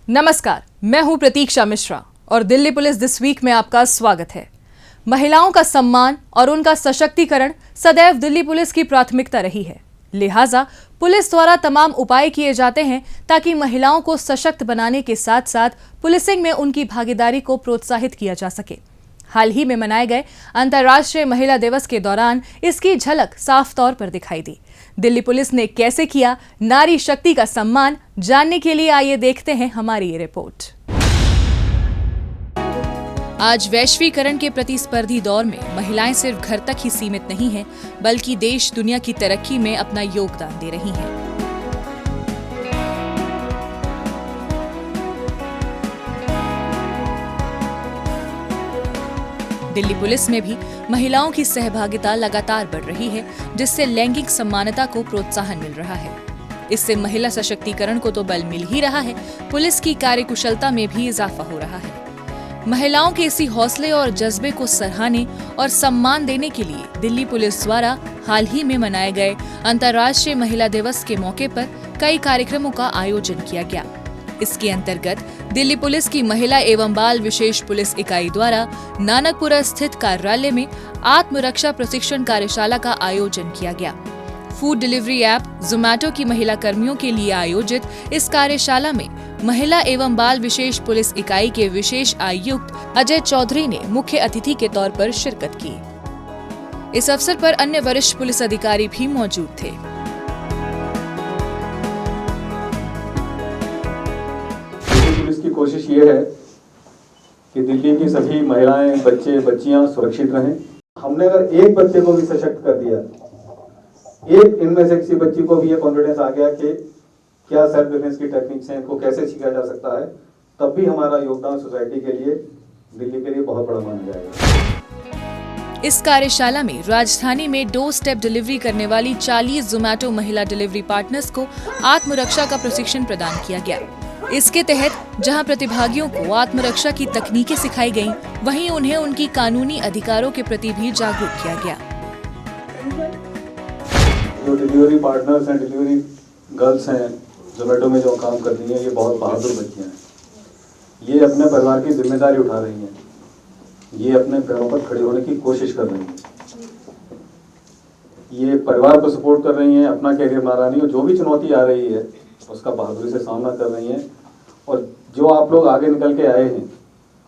नमस्कार, मैं हूं प्रतीक्षा मिश्रा और दिल्ली पुलिस दिस वीक में आपका स्वागत है। महिलाओं का सम्मान और उनका सशक्तिकरण सदैव दिल्ली पुलिस की प्राथमिकता रही है। लिहाजा पुलिस द्वारा तमाम उपाय किए जाते हैं ताकि महिलाओं को सशक्त बनाने के साथ साथ पुलिसिंग में उनकी भागीदारी को प्रोत्साहित किया जा सके। हाल ही में मनाए गए अंतर्राष्ट्रीय महिला दिवस के दौरान इसकी झलक साफ तौर पर दिखाई दी। दिल्ली पुलिस ने कैसे किया नारी शक्ति का सम्मान, जानने के लिए आइए देखते हैं हमारी ये रिपोर्ट। आज वैश्वीकरण के प्रतिस्पर्धी दौर में महिलाएं सिर्फ घर तक ही सीमित नहीं हैं, बल्कि देश दुनिया की तरक्की में अपना योगदान दे रही हैं। दिल्ली पुलिस में भी महिलाओं की सहभागिता लगातार बढ़ रही है, जिससे लैंगिक समानता को प्रोत्साहन मिल रहा है। इससे महिला सशक्तिकरण को तो बल मिल ही रहा है, पुलिस की कार्यकुशलता में भी इजाफा हो रहा है। महिलाओं के इसी हौसले और जज्बे को सराहने और सम्मान देने के लिए दिल्ली पुलिस द्वारा हाल ही में मनाए गए अंतर्राष्ट्रीय महिला दिवस के मौके पर कई कार्यक्रमों का आयोजन किया गया। इसके अंतर्गत दिल्ली पुलिस की महिला एवं बाल विशेष पुलिस इकाई द्वारा नानकपुरा स्थित कार्यालय में आत्मरक्षा प्रशिक्षण कार्यशाला का आयोजन किया गया। फूड डिलीवरी ऐप जोमैटो की महिला कर्मियों के लिए आयोजित इस कार्यशाला में महिला एवं बाल विशेष पुलिस इकाई के विशेष आयुक्त अजय चौधरी ने मुख्य अतिथि के तौर पर शिरकत की। इस अवसर पर अन्य वरिष्ठ पुलिस अधिकारी भी मौजूद थे। पुलिस की कोशिश ये है कि दिल्ली की सभी महिलाएं, बच्चे, बच्चियां सुरक्षित रहें। हमने अगर एक बच्चे को भी सशक्त कर दिया, एक इनमें से किसी बच्ची को भी ये कॉन्फिडेंस आ गया कि क्या सेल्फ डिफेंस की टेक्निक्स हैं, इनको कैसे सीखा जा सकता है, तब भी हमारा योगदान सोसाइटी के लिए, दिल्ली के लिए बहुत बड़ा माना जाएगा। इस कार्यशाला में राजधानी में डोर स्टेप डिलीवरी करने वाली 40 जोमैटो महिला डिलीवरी पार्टनर्स को आत्मरक्षा का प्रशिक्षण प्रदान किया गया। इसके तहत जहां प्रतिभागियों को आत्मरक्षा की तकनीकें सिखाई गईं, वहीं उन्हें उनकी कानूनी अधिकारों के प्रति भी जागरूक किया गया। जो डिलीवरी पार्टनर्स हैं, डिलीवरी गर्ल्स हैं, जोमेटो में जो काम कर रही हैं, ये बहुत बहादुर बच्चियां हैं। ये अपने परिवार की जिम्मेदारी उठा रही हैं, ये अपने पैरों पर खड़े होने की कोशिश कर रही हैं, ये परिवार को सपोर्ट कर रही हैं, अपना कैरियर बना रही हैं, जो भी चुनौती आ रही है उसका बहादुरी से सामना कर रही हैं। और जो आप लोग आगे निकल के आए हैं,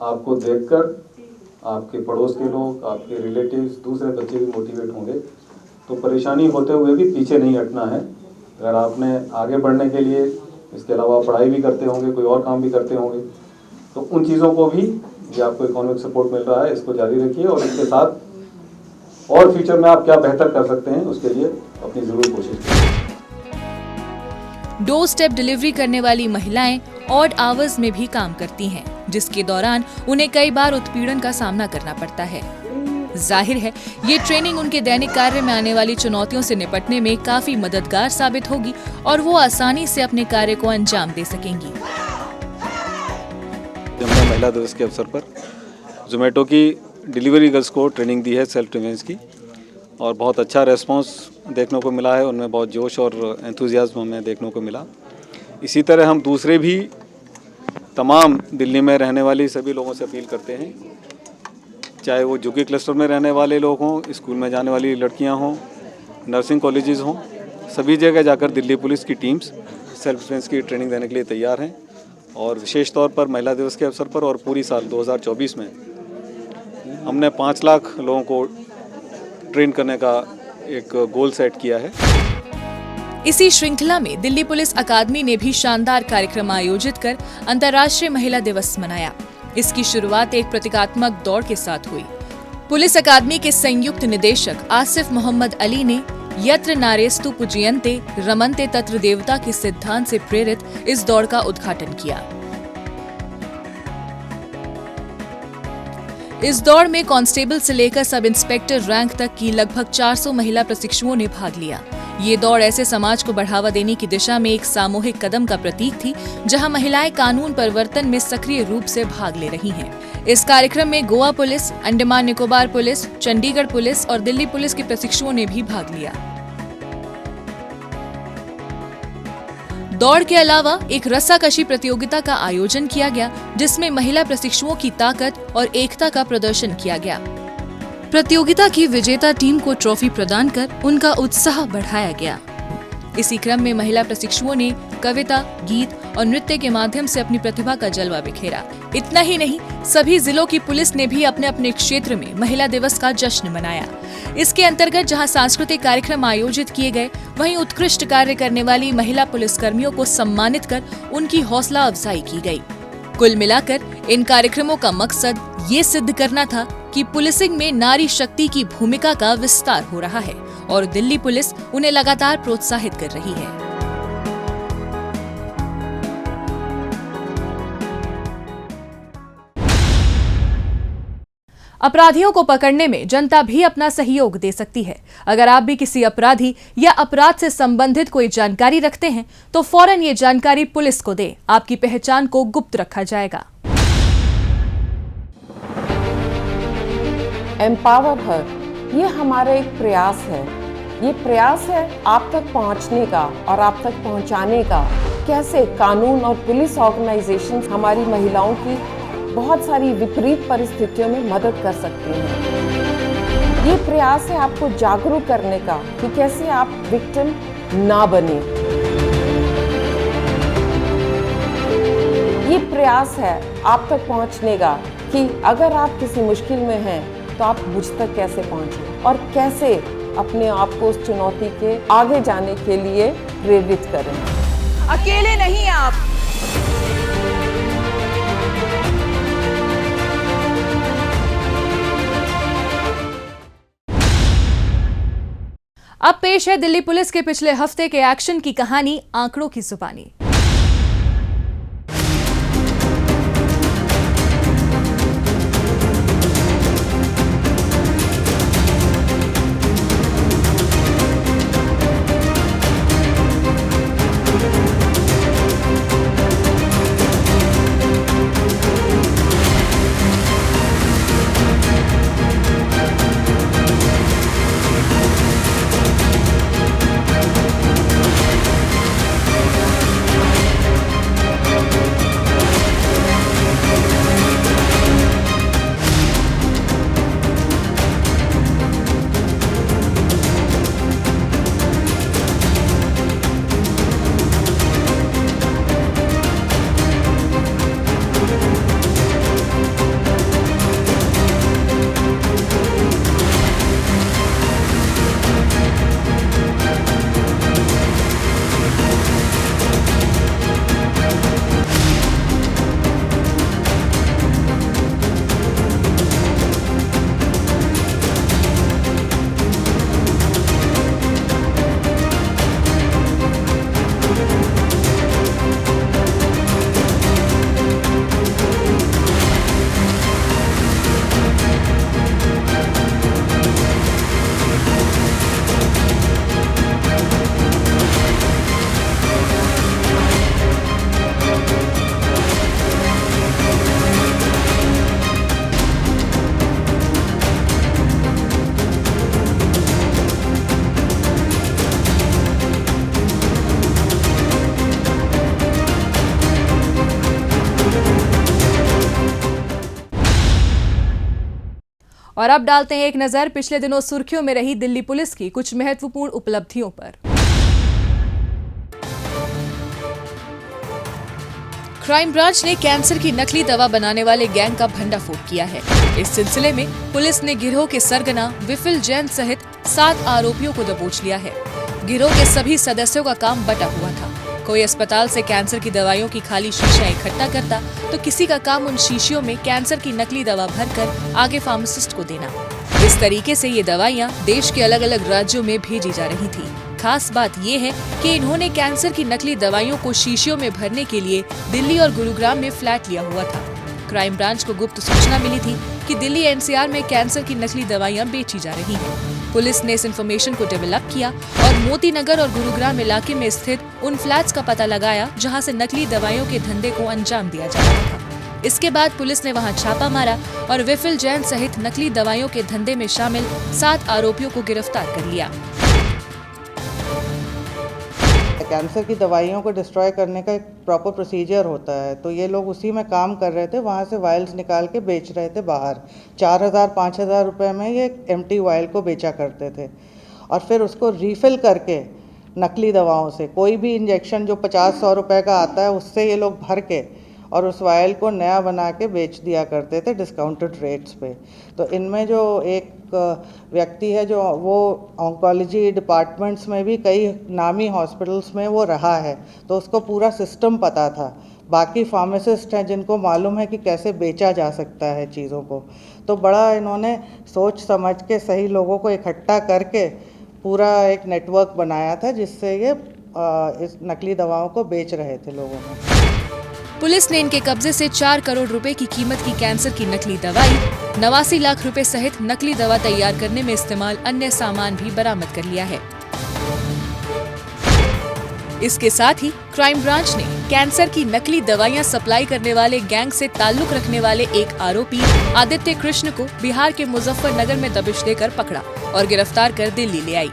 आपको देखकर आपके पड़ोस के लोग, आपके रिलेटिव्स, दूसरे बच्चे भी मोटिवेट होंगे। तो परेशानी होते हुए भी पीछे नहीं हटना है। अगर आपने आगे बढ़ने के लिए इसके अलावा पढ़ाई भी करते होंगे, कोई और काम भी करते होंगे, तो उन चीज़ों को भी जो आपको इकोनॉमिक सपोर्ट मिल रहा है, इसको जारी रखिए और इसके साथ और फ्यूचर में आप क्या बेहतर कर सकते हैं, उसके लिए अपनी ज़रूर कोशिश करें। डोर स्टेप डिलीवरी करने वाली महिलाएं ऑड आवर्स में भी काम करती हैं, जिसके दौरान उन्हें कई बार उत्पीड़न का सामना करना पड़ता है। जाहिर है ये ट्रेनिंग उनके दैनिक कार्य में आने वाली चुनौतियों से निपटने में काफी मददगार साबित होगी और वो आसानी से अपने कार्य को अंजाम दे सकेंगी। हमने महिला दिवस के अवसर पर जोमेटो की डिलीवरी गर्ल्स को ट्रेनिंग दी है सेल्फ डिफेंस की, और बहुत अच्छा रेस्पॉन्स देखने को मिला है। उनमें बहुत जोश और एंथुजियाज्म हमें देखने को मिला। इसी तरह हम दूसरे भी तमाम दिल्ली में रहने वाली सभी लोगों से अपील करते हैं, चाहे वो झुग्गी क्लस्टर में रहने वाले लोग हों, स्कूल में जाने वाली लड़कियां हों, नर्सिंग कॉलेजेस हों, सभी जगह जाकर दिल्ली पुलिस की टीम्स सेल्फ डिफेंस की ट्रेनिंग देने के लिए तैयार हैं। और विशेष तौर पर महिला दिवस के अवसर पर और पूरी साल 2024 में हमने 5 लाख लोगों को ट्रेन करने का एक गोल सेट किया है। इसी श्रृंखला में दिल्ली पुलिस अकादमी ने भी शानदार कार्यक्रम आयोजित कर अंतर्राष्ट्रीय महिला दिवस मनाया। इसकी शुरुआत एक प्रतीकात्मक दौड़ के साथ हुई। पुलिस अकादमी के संयुक्त निदेशक आसिफ मोहम्मद अली ने यत्र नारेस्तु पूजयन्ते रमन्ते तत्र देवता के सिद्धांत से प्रेरित इस दौड़ का उद्घाटन किया। इस दौड़ में कांस्टेबल से लेकर सब इंस्पेक्टर रैंक तक की लगभग 400 महिला प्रशिक्षुओं ने भाग लिया। ये दौड़ ऐसे समाज को बढ़ावा देने की दिशा में एक सामूहिक कदम का प्रतीक थी, जहां महिलाएं कानून परिवर्तन में सक्रिय रूप से भाग ले रही हैं। इस कार्यक्रम में Goa police, Andaman Nicobar police, Chandigarh police और दिल्ली पुलिस के प्रशिक्षुओं ने भी भाग लिया। दौड़ के अलावा एक रस्साकशी प्रतियोगिता का आयोजन किया गया, जिसमें महिला प्रशिक्षुओं की ताकत और एकता का प्रदर्शन किया गया। प्रतियोगिता की विजेता टीम को ट्रॉफी प्रदान कर उनका उत्साह बढ़ाया गया। इसी क्रम में महिला प्रशिक्षुओं ने कविता, गीत और नृत्य के माध्यम से अपनी प्रतिभा का जलवा बिखेरा। इतना ही नहीं, सभी जिलों की पुलिस ने भी अपने अपने क्षेत्र में महिला दिवस का जश्न मनाया। इसके अंतर्गत जहां सांस्कृतिक कार्यक्रम आयोजित किए गए, वहीं उत्कृष्ट कार्य करने वाली महिला पुलिसकर्मियों को सम्मानित कर उनकी हौसला अफजाई की गई। कुल मिलाकर इन कार्यक्रमों का मकसद ये सिद्ध करना था कि पुलिसिंग में नारी शक्ति की भूमिका का विस्तार हो रहा है और दिल्ली पुलिस उन्हें लगातार प्रोत्साहित कर रही है। अपराधियों को पकड़ने में जनता भी अपना सहयोग दे सकती है। अगर आप भी किसी अपराधी या अपराध से संबंधित कोई जानकारी रखते हैं तो फौरन ये जानकारी पुलिस को दें। आपकी पहचान को गुप्त रखा जाएगा। एम्पावर हर, ये हमारा एक प्रयास है। ये प्रयास है आप तक पहुंचने का और आप तक पहुंचाने का। कैसे कानून और पुलिस ऑर्गेनाइजेशन हमारी महिलाओं की बहुत सारी विपरीत परिस्थितियों में मदद कर सकते हैं। ये प्रयास है आपको जागरूक करने का कि कैसे आप विक्टिम ना बने। ये प्रयास है आप तक पहुंचने का कि अगर आप किसी मुश्किल में हैं तो आप मुझ तक कैसे पहुंचे और कैसे अपने आप को उस चुनौती के आगे जाने के लिए प्रेरित करें। अकेले नहीं आप। अब पेश है दिल्ली पुलिस के पिछले हफ्ते के एक्शन की कहानी, आंकड़ों की जुबानी। और अब डालते हैं एक नजर पिछले दिनों सुर्खियों में रही दिल्ली पुलिस की कुछ महत्वपूर्ण उपलब्धियों पर। क्राइम ब्रांच ने कैंसर की नकली दवा बनाने वाले गैंग का भंडाफोड़ किया है। इस सिलसिले में पुलिस ने गिरोह के सरगना विफिल जैन सहित 7 आरोपियों को दबोच लिया है। गिरोह के सभी सदस्यों का काम बटा हुआ था। कोई अस्पताल से कैंसर की दवाइयों की खाली शीशियां इकट्ठा करता तो किसी का काम उन शीशियों में कैंसर की नकली दवा भरकर आगे फार्मासिस्ट को देना। इस तरीके से ये दवाइयां देश के अलग अलग राज्यों में भेजी जा रही थी। खास बात ये है कि इन्होंने कैंसर की नकली दवाइयों को शीशियों में भरने के लिए दिल्ली और गुरुग्राम में फ्लैट लिया हुआ था। क्राइम ब्रांच को गुप्त सूचना मिली थी कि दिल्ली एनसीआर में कैंसर की नकली दवाइयां बेची जा रही हैं। पुलिस ने इस इंफॉर्मेशन को डेवलप किया और मोती नगर और गुरुग्राम इलाके में स्थित उन फ्लैट्स का पता लगाया जहां से नकली दवाइयों के धंधे को अंजाम दिया जा रहा था। इसके बाद पुलिस ने वहां छापा मारा और विफिल जैन सहित नकली दवाइयों के धंधे में शामिल 7 आरोपियों को गिरफ्तार कर लिया। कैंसर की दवाइयों को डिस्ट्रॉय करने का एक प्रॉपर प्रोसीजर होता है, तो ये लोग उसी में काम कर रहे थे। वहाँ से वायल्स निकाल के बेच रहे थे बाहर। 4,000-5,000 रुपये में ये एम्प्टी वायल को बेचा करते थे और फिर उसको रीफ़िल करके नकली दवाओं से, कोई भी इंजेक्शन जो 50-100 रुपये का आता है उससे ये लोग भर के और उस वायल को नया बना के बेच दिया करते थे डिस्काउंटेड रेट्स पे। तो इनमें जो एक व्यक्ति है जो वो ऑन्कोलॉजी डिपार्टमेंट्स में भी कई नामी हॉस्पिटल्स में वो रहा है, तो उसको पूरा सिस्टम पता था। बाकी फार्मासिस्ट हैं जिनको मालूम है कि कैसे बेचा जा सकता है चीज़ों को, तो बड़ा इन्होंने सोच समझ के सही लोगों को इकट्ठा करके पूरा एक नेटवर्क बनाया था जिससे ये इस नकली दवाओं को बेच रहे थे लोगों में। पुलिस ने इनके कब्जे से 4 करोड़ रुपए की कीमत की कैंसर की नकली दवाई, 89 लाख रुपए सहित नकली दवा तैयार करने में इस्तेमाल अन्य सामान भी बरामद कर लिया है। इसके साथ ही क्राइम ब्रांच ने कैंसर की नकली दवाइयां सप्लाई करने वाले गैंग से ताल्लुक रखने वाले एक आरोपी आदित्य कृष्ण को बिहार के मुजफ्फरनगर में दबिश देकर पकड़ा और गिरफ्तार कर दिल्ली ले आई।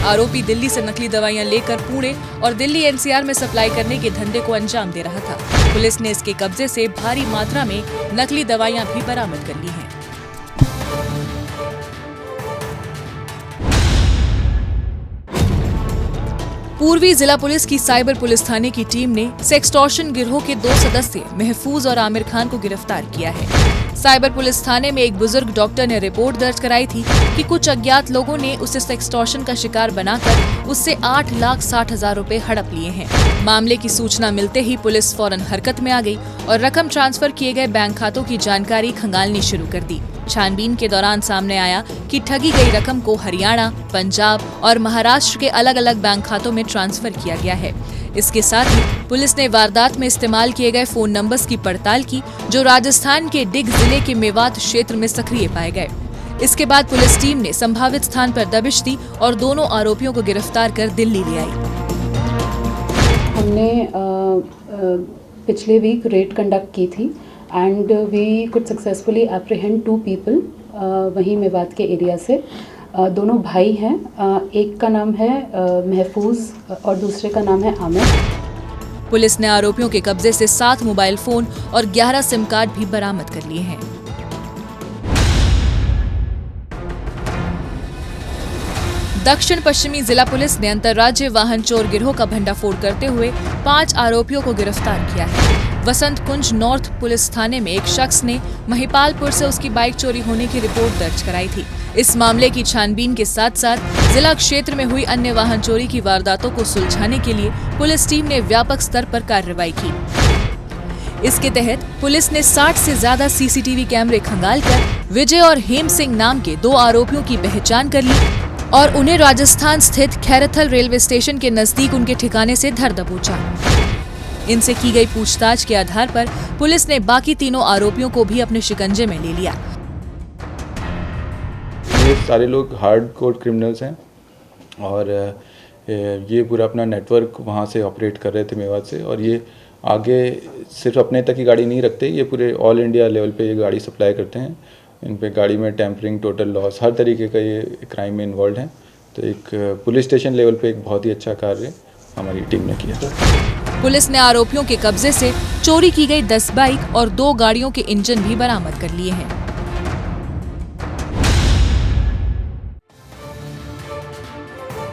आरोपी दिल्ली से नकली दवाइयां लेकर पुणे और दिल्ली एनसीआर में सप्लाई करने के धंधे को अंजाम दे रहा था। पुलिस ने इसके कब्जे से भारी मात्रा में नकली दवाइयां भी बरामद कर ली हैं। पूर्वी जिला पुलिस की साइबर पुलिस थाने की टीम ने सेक्सटॉर्शन गिरोह के 2 सदस्य महफूज और आमिर खान को गिरफ्तार किया है। साइबर पुलिस थाने में एक बुजुर्ग डॉक्टर ने रिपोर्ट दर्ज कराई थी कि कुछ अज्ञात लोगों ने उसे सेक्सटॉर्शन का शिकार बनाकर उससे 8,60,000 रुपए हड़प लिए हैं। मामले की सूचना मिलते ही पुलिस फौरन हरकत में आ गई और रकम ट्रांसफर किए गए बैंक खातों की जानकारी खंगालनी शुरू कर दी। छानबीन के दौरान सामने आया कि ठगी गई रकम को हरियाणा, पंजाब और महाराष्ट्र के अलग अलग बैंक खातों में ट्रांसफर किया गया है। इसके साथ ही पुलिस ने वारदात में इस्तेमाल किए गए फोन नंबर्स की पड़ताल की जो राजस्थान के डिग जिले के मेवात क्षेत्र में सक्रिय पाए गए। इसके बाद पुलिस टीम ने संभावित स्थान पर दबिश दी और दोनों आरोपियों को गिरफ्तार कर दिल्ली ले आई। हमने पिछले वीक रेड कंडक्ट की थी and we could successfully apprehend 2 people वहीं मेवात के एरिया से। दोनों भाई हैं, एक का नाम है महफूज और दूसरे का नाम है आमिर। पुलिस ने आरोपियों के कब्जे से 7 मोबाइल फोन और 11 सिम कार्ड भी बरामद कर लिए हैं। दक्षिण पश्चिमी जिला पुलिस ने अंतर्राज्यीय वाहन चोर गिरोह का भंडाफोड़ करते हुए 5 आरोपियों को गिरफ्तार किया है। वसंत कुंज नॉर्थ पुलिस थाने में एक शख्स ने महिपालपुर से उसकी बाइक चोरी होने की रिपोर्ट दर्ज कराई थी। इस मामले की छानबीन के साथ साथ जिला क्षेत्र में हुई अन्य वाहन चोरी की वारदातों को सुलझाने के लिए पुलिस टीम ने व्यापक स्तर पर कार्रवाई की। इसके तहत पुलिस ने 60 से ज्यादा सीसीटीवी कैमरे खंगालकर विजय और हेम सिंह नाम के 2 आरोपियों की पहचान कर ली और उन्हें राजस्थान स्थित खैरथल रेलवे स्टेशन के नजदीक उनके ठिकाने से धर दबोचा। इनसे की गई पूछताछ के आधार पर पुलिस ने बाकी तीनों आरोपियों को भी अपने शिकंजे में ले लिया। ये सारे लोग हार्डकोर क्रिमिनल्स हैं और ये पूरा अपना नेटवर्क वहाँ से ऑपरेट कर रहे थे मेवात से, और ये आगे सिर्फ अपने तक ही गाड़ी नहीं रखते, ये पूरे ऑल इंडिया लेवल पे ये गाड़ी सप्लाई करते हैं। इन पे गाड़ी में टेम्परिंग, टोटल लॉस, हर तरीके का ये क्राइम में इन्वॉल्व हैं। तो एक पुलिस स्टेशन लेवल पे एक बहुत ही अच्छा कार्य हमारी टीम ने किया। पुलिस ने आरोपियों के कब्जे से चोरी की गई 10 बाइक और 2 गाड़ियों के इंजन भी बरामद कर लिए हैं।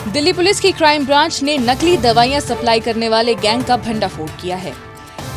दिल्ली पुलिस की क्राइम ब्रांच ने नकली दवाइयां सप्लाई करने वाले गैंग का भंडाफोड़ किया है।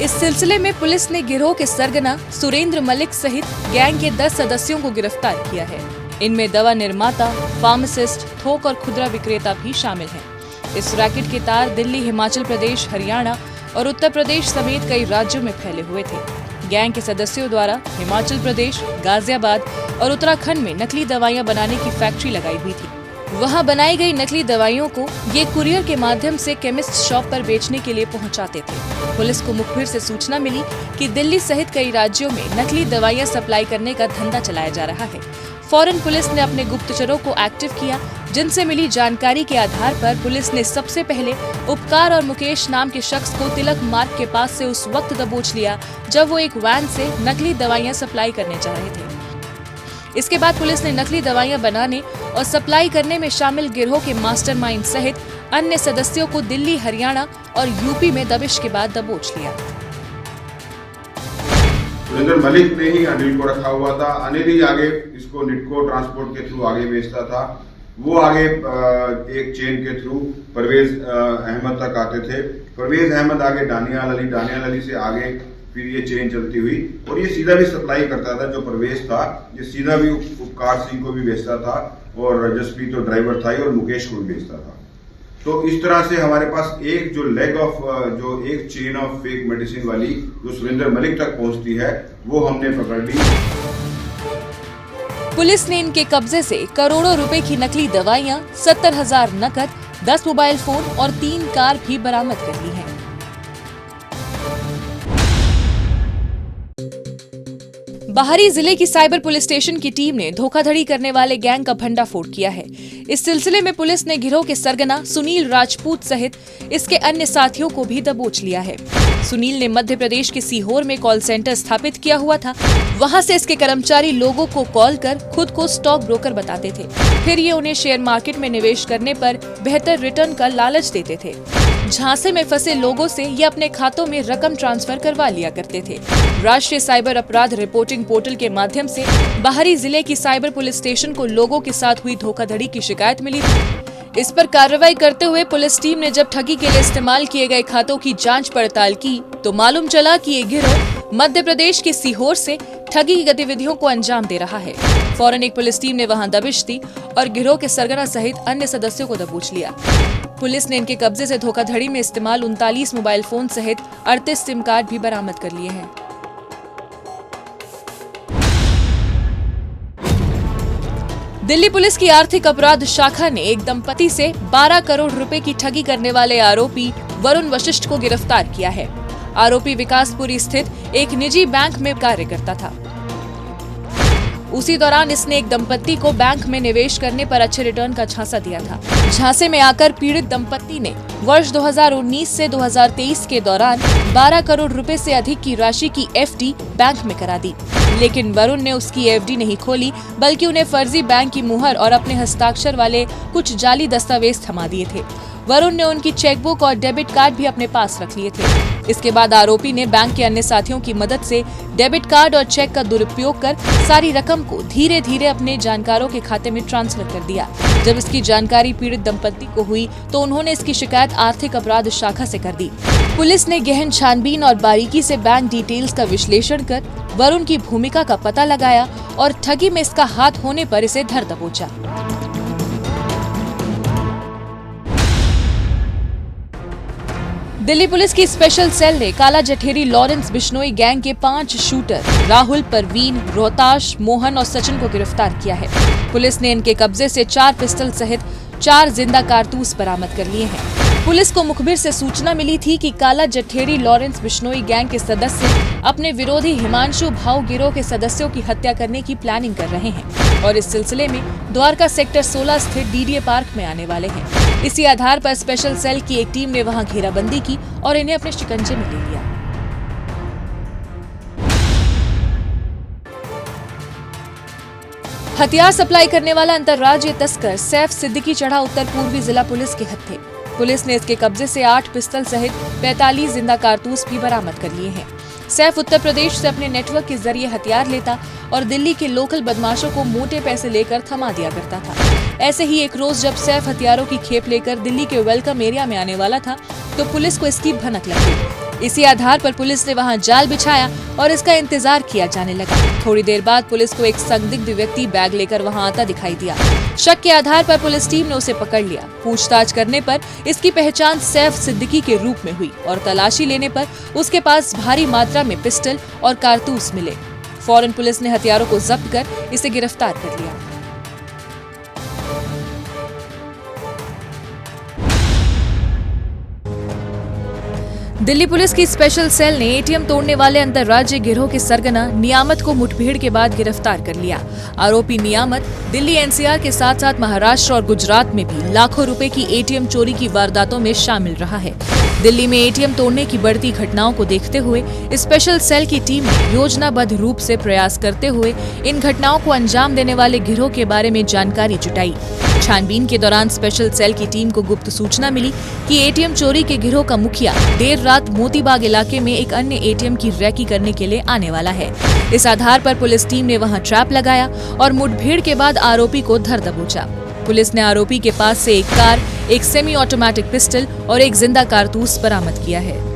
इस सिलसिले में पुलिस ने गिरोह के सरगना सुरेंद्र मलिक सहित गैंग के 10 सदस्यों को गिरफ्तार किया है। इनमें दवा निर्माता, फार्मासिस्ट, थोक और खुदरा विक्रेता भी शामिल हैं। इस रैकेट के तार दिल्ली, हिमाचल प्रदेश, हरियाणा और उत्तर प्रदेश समेत कई राज्यों में फैले हुए थे। गैंग के सदस्यों द्वारा हिमाचल प्रदेश, गाजियाबाद और उत्तराखंड में नकली दवाइयां बनाने की फैक्ट्री लगाई हुई थी। वहां बनाई गई नकली दवाइयों को ये कुरियर के माध्यम से केमिस्ट शॉप पर बेचने के लिए पहुंचाते थे। पुलिस को मुखबिर से सूचना मिली कि दिल्ली सहित कई राज्यों में नकली दवाइयां सप्लाई करने का धंधा चलाया जा रहा है। फौरन पुलिस ने अपने गुप्तचरों को एक्टिव किया, जिनसे मिली जानकारी के आधार पर पुलिस ने सबसे पहले उपकार और मुकेश नाम के शख्स को तिलक मार्ग के पास से उस वक्त दबोच लिया जब वो एक वैन से नकली दवाइयां सप्लाई करने जा रहे थे। इसके बाद पुलिस ने नकली दवाइयां बनाने और सप्लाई करने में शामिल गिरोह के मास्टरमाइंड सहित अन्य सदस्यों को दिल्ली, हरियाणा और यूपी में दबिश के बाद दबोच लिया। सुरेंद्र मलिक ने ही अनिल को रखा हुआ था। अनिल ही आगे इसको निटको ट्रांसपोर्ट के थ्रू आगे बेचता था। वो आगे एक चेन के थ्रू परवेज अहमद तक आते थे। परवेज अहमद आगे दानियाल अली, दानियाल अली से आगे फिर ये चेन चलती हुई और ये सीधा भी सप्लाई करता था। जो परवेज था ये सीधा भी उपकार सिंह को भी बेचता था और जसप्रीत तो ड्राइवर था और मुकेश को भी बेचता था। तो इस तरह से हमारे पास एक जो लेग ऑफ जो एक चेन ऑफ फेक मेडिसिन वाली जो सुरेंद्र मलिक तक पहुंचती है वो हमने पकड़ ली। पुलिस ने इनके कब्जे से करोड़ों रुपए की नकली दवाइयां, 70,000 नकद, 10 मोबाइल फोन और 3 कार भी बरामद कर ली हैं। बाहरी जिले की साइबर पुलिस स्टेशन की टीम ने धोखाधड़ी करने वाले गैंग का भंडाफोड़ किया है। इस सिलसिले में पुलिस ने गिरोह के सरगना सुनील राजपूत सहित इसके अन्य साथियों को भी दबोच लिया है। सुनील ने मध्य प्रदेश के सीहोर में कॉल सेंटर स्थापित किया हुआ था। वहां से इसके कर्मचारी लोगों को कॉल कर खुद को स्टॉक ब्रोकर बताते थे। फिर ये उन्हें शेयर मार्केट में निवेश करने पर बेहतर रिटर्न का लालच देते थे। झांसे में फंसे लोगों से ये अपने खातों में रकम ट्रांसफर करवा लिया करते थे। राष्ट्रीय साइबर अपराध रिपोर्टिंग पोर्टल के माध्यम से बाहरी जिले की साइबर पुलिस स्टेशन को लोगों के साथ हुई धोखाधड़ी की शिकायत मिली थी। इस पर कार्रवाई करते हुए पुलिस टीम ने जब ठगी के लिए इस्तेमाल किए गए खातों की जांच पड़ताल की तो मालूम चला कि ये गिरोह मध्य प्रदेश के सीहोर से ठगी की गतिविधियों को अंजाम दे रहा है। फौरन एक पुलिस टीम ने वहां दबिश दी और गिरोह के सरगना सहित अन्य सदस्यों को दबोच लिया। पुलिस ने इनके कब्जे से धोखाधड़ी में इस्तेमाल 39 मोबाइल फोन सहित 38 सिम कार्ड भी बरामद कर लिए हैं। दिल्ली पुलिस की आर्थिक अपराध शाखा ने एक दंपति से 12 करोड़ रुपए की ठगी करने वाले आरोपी वरुण वशिष्ठ को गिरफ्तार किया है। आरोपी विकासपुरी स्थित एक निजी बैंक में कार्य करता था। उसी दौरान इसने एक दंपत्ति को बैंक में निवेश करने पर अच्छे रिटर्न का झांसा दिया था। झांसे में आकर पीड़ित दंपत्ति ने वर्ष 2019 से 2023 के दौरान 12 करोड़ रुपए से अधिक की राशि की एफडी बैंक में करा दी, लेकिन वरुण ने उसकी एफडी नहीं खोली बल्कि उन्हें फर्जी बैंक की मुहर और अपने हस्ताक्षर वाले कुछ जाली दस्तावेज थमा दिए थे। वरुण ने उनकी चेकबुक और डेबिट कार्ड भी अपने पास रख लिए थे। इसके बाद आरोपी ने बैंक के अन्य साथियों की मदद से डेबिट कार्ड और चेक का दुरुपयोग कर सारी रकम को धीरे धीरे अपने जानकारों के खाते में ट्रांसफर कर दिया। जब इसकी जानकारी पीड़ित दंपत्ति को हुई तो उन्होंने इसकी शिकायत आर्थिक अपराध शाखा से कर दी। पुलिस ने गहन छानबीन और बारीकी से बैंक डिटेल्स का विश्लेषण कर वरुण की भूमिका का पता लगाया और ठगी में इसका हाथ होने पर इसे धर दबोचा। दिल्ली पुलिस की स्पेशल सेल ने काला जठेरी लॉरेंस बिश्नोई गैंग के 5 शूटर राहुल, परवीन, रोहताश, मोहन और सचिन को गिरफ्तार किया है। पुलिस ने इनके कब्जे से 4 पिस्टल सहित 4 जिंदा कारतूस बरामद कर लिए हैं। पुलिस को मुखबिर से सूचना मिली थी कि काला जठेरी लॉरेंस बिश्नोई गैंग के सदस्य अपने विरोधी हिमांशु भाऊ गिरोह के सदस्यों की हत्या करने की प्लानिंग कर रहे हैं और इस सिलसिले में द्वारका सेक्टर 16 स्थित डीडीए पार्क में आने वाले हैं। इसी आधार पर स्पेशल सेल की एक टीम ने वहां घेराबंदी की और इन्हें अपने शिकंजे में ले लिया। हथियार सप्लाई करने वाला अंतर्राज्यीय तस्कर सैफ सिद्दीकी चढ़ा उत्तर पूर्वी जिला पुलिस के हत्थे। पुलिस ने इसके कब्जे से 8 पिस्टल सहित 45 जिंदा कारतूस भी बरामद कर लिए हैं। सैफ उत्तर प्रदेश से अपने नेटवर्क के जरिए हथियार लेता और दिल्ली के लोकल बदमाशों को मोटे पैसे लेकर थमा दिया करता था। ऐसे ही एक रोज जब सैफ हथियारों की खेप लेकर दिल्ली के वेलकम एरिया में आने वाला था तो पुलिस को इसकी भनक लग गई। इसी आधार पर पुलिस ने वहां जाल बिछाया और इसका इंतजार किया जाने लगा। थोड़ी देर बाद पुलिस को एक संदिग्ध व्यक्ति बैग लेकर वहां आता दिखाई दिया। शक के आधार पर पुलिस टीम ने उसे पकड़ लिया। पूछताछ करने पर इसकी पहचान सैफ सिद्दीकी के रूप में हुई और तलाशी लेने पर उसके पास भारी मात्रा में पिस्टल और कारतूस मिले। फौरन पुलिस ने हथियारों को जब्त कर इसे गिरफ्तार कर लिया। दिल्ली पुलिस की स्पेशल सेल ने एटीएम तोड़ने वाले अंतर्राज्यीय गिरोह के सरगना नियामत को मुठभेड़ के बाद गिरफ्तार कर लिया। आरोपी नियामत दिल्ली एनसीआर के साथ साथ महाराष्ट्र और गुजरात में भी लाखों रुपए की एटीएम चोरी की वारदातों में शामिल रहा है। दिल्ली में एटीएम तोड़ने की बढ़ती घटनाओं को देखते हुए स्पेशल सेल की टीम ने योजनाबद्ध रूप से प्रयास करते हुए इन घटनाओं को अंजाम देने वाले गिरोह के बारे में जानकारी जुटाई। छानबीन के दौरान स्पेशल सेल की टीम को गुप्त सूचना मिली कि एटीएम चोरी के गिरोह का मुखिया देर रात मोतीबाग इलाके में एक अन्य एटीएम की रैकी करने के लिए आने वाला है। इस आधार पर पुलिस टीम ने वहां ट्रैप लगाया और मुठभेड़ के बाद आरोपी को धर दबोचा। पुलिस ने आरोपी के पास से एक कार, एक सेमी ऑटोमेटिक पिस्टल और एक जिंदा कारतूस बरामद किया है।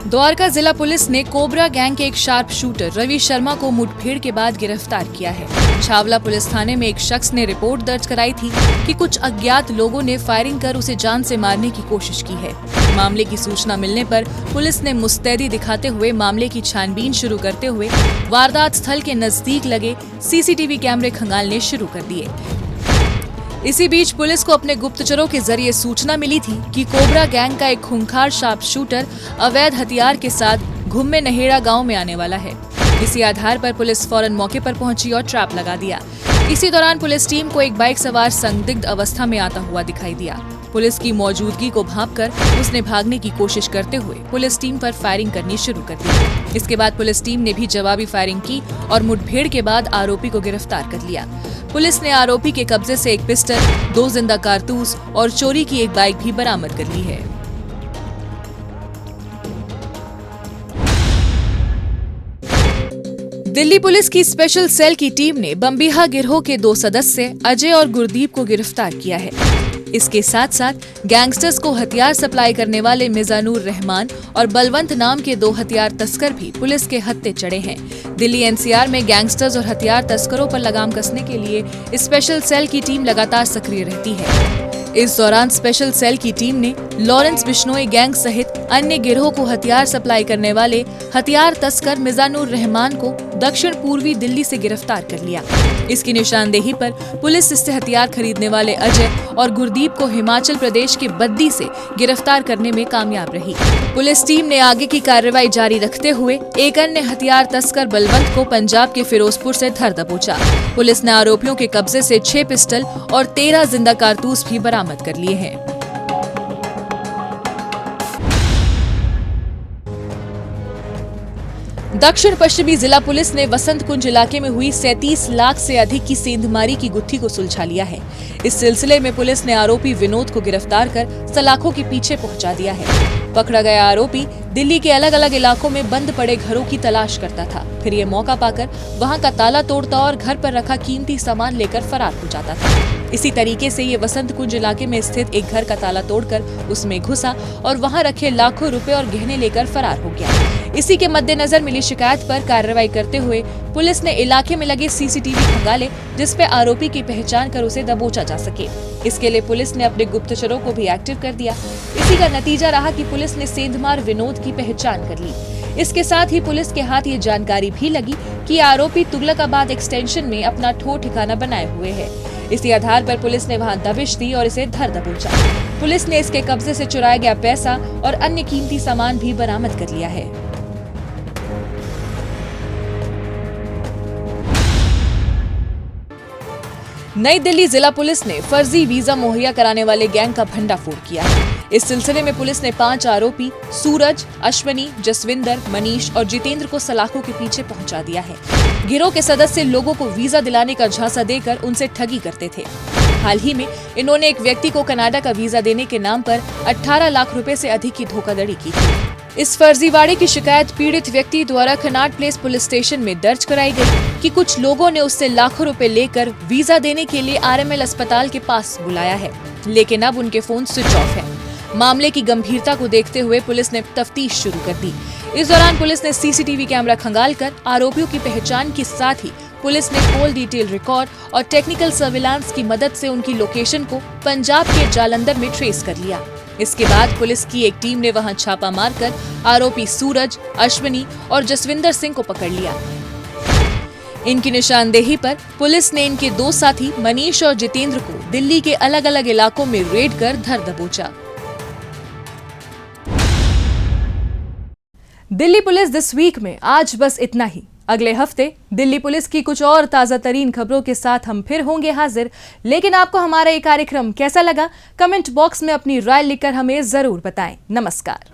द्वारका जिला पुलिस ने कोबरा गैंग के एक शार्प शूटर रवि शर्मा को मुठभेड़ के बाद गिरफ्तार किया है। छावला पुलिस थाने में एक शख्स ने रिपोर्ट दर्ज कराई थी कि कुछ अज्ञात लोगों ने फायरिंग कर उसे जान से मारने की कोशिश की है। मामले की सूचना मिलने पर पुलिस ने मुस्तैदी दिखाते हुए मामले की छानबीन शुरू करते हुए वारदात स्थल के नजदीक लगे सीसीटीवी कैमरे खंगालने शुरू कर दिए। इसी बीच पुलिस को अपने गुप्तचरों के जरिए सूचना मिली थी कि कोबरा गैंग का एक खूंखार शार्प शूटर अवैध हथियार के साथ घुम्मे नहेड़ा गांव में आने वाला है। इसी आधार पर पुलिस फौरन मौके पर पहुंची और ट्रैप लगा दिया। इसी दौरान पुलिस टीम को एक बाइक सवार संदिग्ध अवस्था में आता हुआ दिखाई दिया। पुलिस की मौजूदगी को भांपकर उसने भागने की कोशिश करते हुए पुलिस टीम पर फायरिंग करनी शुरू कर दी। इसके बाद पुलिस टीम ने भी जवाबी फायरिंग की और मुठभेड़ के बाद आरोपी को गिरफ्तार कर लिया। पुलिस ने आरोपी के कब्जे से एक पिस्टल, 2 जिंदा कारतूस और चोरी की एक बाइक भी बरामद कर ली है। दिल्ली पुलिस की स्पेशल सेल की टीम ने बम्बीहा गिरोह के 2 सदस्य अजय और गुरदीप को गिरफ्तार किया है। इसके साथ साथ गैंगस्टर्स को हथियार सप्लाई करने वाले मिजानुर रहमान और बलवंत नाम के 2 हथियार तस्कर भी पुलिस के हत्थे चढ़े हैं। दिल्ली एनसीआर में गैंगस्टर्स और हथियार तस्करों पर लगाम कसने के लिए स्पेशल सेल की टीम लगातार सक्रिय रहती है। इस दौरान स्पेशल सेल की टीम ने लॉरेंस बिश्नोई गैंग सहित अन्य गिरोह को हथियार सप्लाई करने वाले हथियार तस्कर मिजानुर रहमान को दक्षिण पूर्वी दिल्ली से गिरफ्तार कर लिया। इसकी निशानदेही पर पुलिस इससे हथियार खरीदने वाले अजय और गुरदीप को हिमाचल प्रदेश के बद्दी से गिरफ्तार करने में कामयाब रही। पुलिस टीम ने आगे की कार्रवाई जारी रखते हुए एक अन्य हथियार तस्कर बलवंत को पंजाब के फिरोजपुर से धर दबोचा। पुलिस ने आरोपियों के कब्जे से 6 पिस्टल और 13 जिंदा कारतूस भी बरामद कर लिए हैं। दक्षिण पश्चिमी जिला पुलिस ने वसंत कुंज इलाके में हुई 37 लाख से अधिक की सेंधमारी की गुत्थी को सुलझा लिया है। इस सिलसिले में पुलिस ने आरोपी विनोद को गिरफ्तार कर सलाखों के पीछे पहुंचा दिया है। पकड़ा गया आरोपी दिल्ली के अलग अलग इलाकों में बंद पड़े घरों की तलाश करता था, फिर ये मौका पाकर वहां का ताला तोड़ता और घर पर रखा कीमती सामान लेकर फरार हो जाता था। इसी तरीके से ये वसंत कुंज इलाके में स्थित एक घर का ताला तोड़कर उसमें घुसा और वहां रखे लाखों रुपए और गहने लेकर फरार हो गया। इसी के मद्देनजर मिली शिकायत पर कार्रवाई करते हुए पुलिस ने इलाके में लगे सीसीटीवी खंगाले, जिस पे आरोपी की पहचान कर उसे दबोचा जा सके। इसके लिए पुलिस ने अपने गुप्तचरों को भी एक्टिव कर दिया। इसी का नतीजा रहा कि पुलिस ने सेंधमार विनोद की पहचान कर ली। इसके साथ ही पुलिस के हाथ ये जानकारी भी लगी कि आरोपी तुगलकाबाद एक्सटेंशन में अपना ठो ठिकाना बनाए हुए है। इसी आधार पर पुलिस ने वहां दबिश दी और इसे धर दबोचा। पुलिस ने इसके कब्जे से चुराया गया पैसा और अन्य कीमती सामान भी बरामद कर लिया है। नई दिल्ली जिला पुलिस ने फर्जी वीजा मुहैया कराने वाले गैंग का भंडाफोड़ किया है। इस सिलसिले में पुलिस ने 5 आरोपी सूरज, अश्वनी, जसविंदर, मनीष और जितेंद्र को सलाखों के पीछे पहुंचा दिया है। गिरोह के सदस्य लोगों को वीजा दिलाने का झांसा देकर उनसे ठगी करते थे। हाल ही में इन्होंने एक व्यक्ति को कनाडा का वीजा देने के नाम पर 18 लाख रुपए से अधिक की धोखाधड़ी की थी। इस फर्जीवाड़े की शिकायत पीड़ित व्यक्ति द्वारा कनाट प्लेस पुलिस स्टेशन में दर्ज कराई गई कि कुछ लोगों ने उससे लाखों रुपए लेकर वीजा देने के लिए आरएमएल अस्पताल के पास बुलाया है, लेकिन अब उनके फोन स्विच ऑफ है। मामले की गंभीरता को देखते हुए पुलिस ने तफ्तीश शुरू कर दी। इस दौरान पुलिस ने सीसीटीवी कैमरा खंगालकर आरोपियों की पहचान के साथ ही पुलिस ने कॉल डिटेल रिकॉर्ड और टेक्निकल सर्विलांस की मदद से उनकी लोकेशन को पंजाब के जालंधर में ट्रेस कर लिया। इसके बाद पुलिस की एक टीम ने वहां छापा मारकर आरोपी सूरज, अश्वनी और जसविंदर सिंह को पकड़ लिया। इनकी निशानदेही पर पुलिस ने इनके 2 साथी मनीष और जितेंद्र को दिल्ली के अलग अलग इलाकों में रेड कर धर दबोचा। दिल्ली पुलिस दिस वीक में आज बस इतना ही। अगले हफ्ते दिल्ली पुलिस की कुछ और ताजा तरीन खबरों के साथ हम फिर होंगे हाजिर। लेकिन आपको हमारा ये कार्यक्रम कैसा लगा, कमेंट बॉक्स में अपनी राय लिखकर हमें जरूर बताएं। नमस्कार।